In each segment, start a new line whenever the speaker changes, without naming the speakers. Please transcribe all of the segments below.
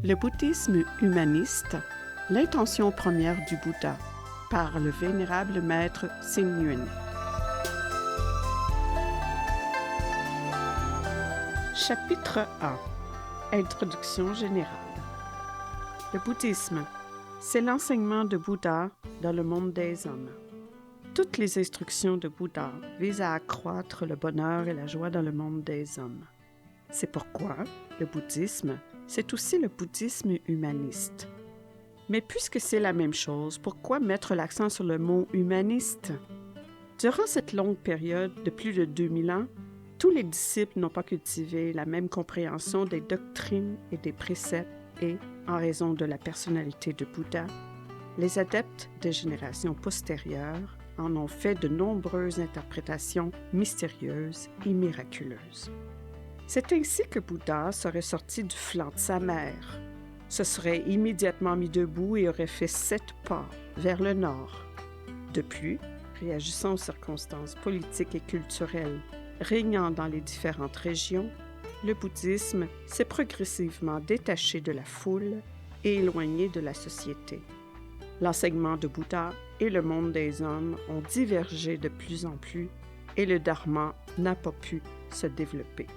Le bouddhisme humaniste, l'intention première du Bouddha, par le vénérable maître Xing-Yun. Chapitre 1. Introduction générale. Le bouddhisme, c'est l'enseignement de Bouddha dans le monde des hommes. Toutes les instructions de Bouddha visent à accroître le bonheur et la joie dans le monde des hommes. C'est pourquoi le bouddhisme, c'est aussi le bouddhisme humaniste. Mais puisque c'est la même chose, pourquoi mettre l'accent sur le mot « humaniste » ? Durant cette longue période de plus de 2000 ans, tous les disciples n'ont pas cultivé la même compréhension des doctrines et des préceptes et, en raison de la personnalité de Bouddha, les adeptes des générations postérieures en ont fait de nombreuses interprétations mystérieuses et miraculeuses. C'est ainsi que Bouddha serait sorti du flanc de sa mère, se serait immédiatement mis debout et aurait fait 7 pas vers le nord. De plus, réagissant aux circonstances politiques et culturelles régnant dans les différentes régions, le bouddhisme s'est progressivement détaché de la foule et éloigné de la société. L'enseignement de Bouddha et le monde des hommes ont divergé de plus en plus et le dharma n'a pas pu se développer.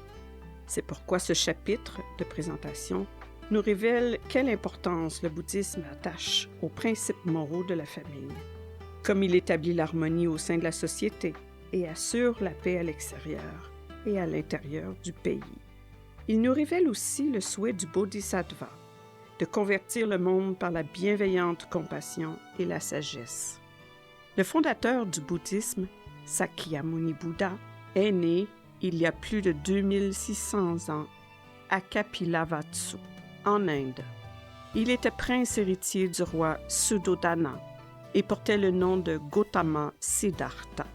C'est pourquoi ce chapitre de présentation nous révèle quelle importance le bouddhisme attache aux principes moraux de la famille, comme il établit l'harmonie au sein de la société et assure la paix à l'extérieur et à l'intérieur du pays. Il nous révèle aussi le souhait du bodhisattva de convertir le monde par la bienveillante compassion et la sagesse. Le fondateur du bouddhisme, Sakyamuni Bouddha, est né il y a plus de 2600 ans à Kapilavatthu, en Inde. Il était prince héritier du roi Suddhodana et portait le nom de Gautama Siddhartha.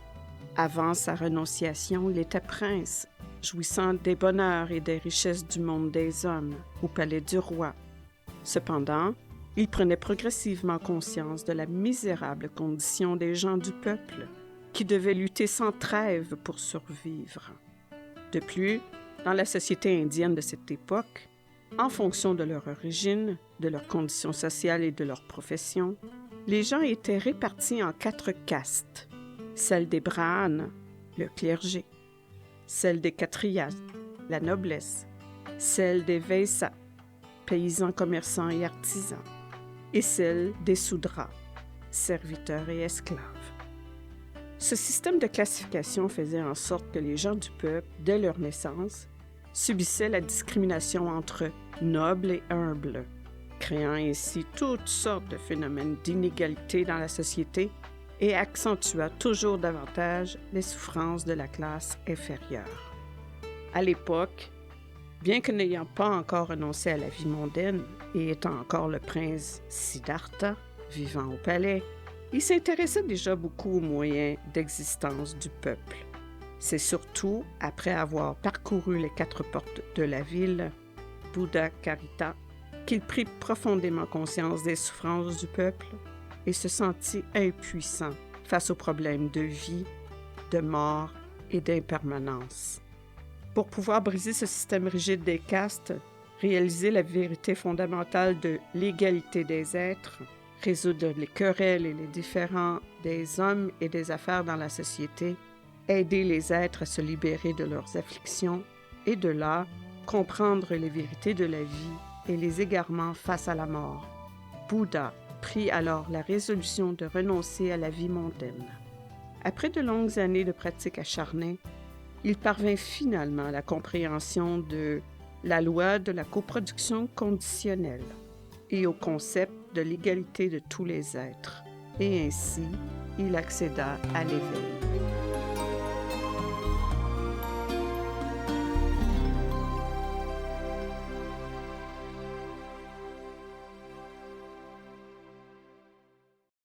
Avant sa renonciation, il était prince, jouissant des bonheurs et des richesses du monde des hommes, au palais du roi. Cependant, il prenait progressivement conscience de la misérable condition des gens du peuple, qui devaient lutter sans trêve pour survivre. De plus, dans la société indienne de cette époque, en fonction de leur origine, de leurs conditions sociales et de leur profession, les gens étaient répartis en 4 castes. Celle des brahmanes, le clergé, celle des khatriyas, la noblesse, celle des vaishyas, paysans, commerçants et artisans, et celle des soudras, serviteurs et esclaves. Ce système de classification faisait en sorte que les gens du peuple, dès leur naissance, subissaient la discrimination entre nobles et humbles, créant ainsi toutes sortes de phénomènes d'inégalité dans la société et accentuant toujours davantage les souffrances de la classe inférieure. À l'époque, bien que n'ayant pas encore renoncé à la vie mondaine et étant encore le prince Siddhartha, vivant au palais, il s'intéressait déjà beaucoup aux moyens d'existence du peuple. C'est surtout après avoir parcouru les 4 portes de la ville, Buddha Karita, qu'il prit profondément conscience des souffrances du peuple et se sentit impuissant face aux problèmes de vie, de mort et d'impermanence. Pour pouvoir briser ce système rigide des castes, réaliser la vérité fondamentale de l'égalité des êtres, résoudre les querelles et les différends des hommes et des affaires dans la société, aider les êtres à se libérer de leurs afflictions et de là, comprendre les vérités de la vie et les égarements face à la mort. Bouddha prit alors la résolution de renoncer à la vie mondaine. Après de longues années de pratique acharnée, il parvint finalement à la compréhension de la loi de la coproduction conditionnelle et au concept de l'égalité de tous les êtres. Et ainsi, il accéda à l'éveil.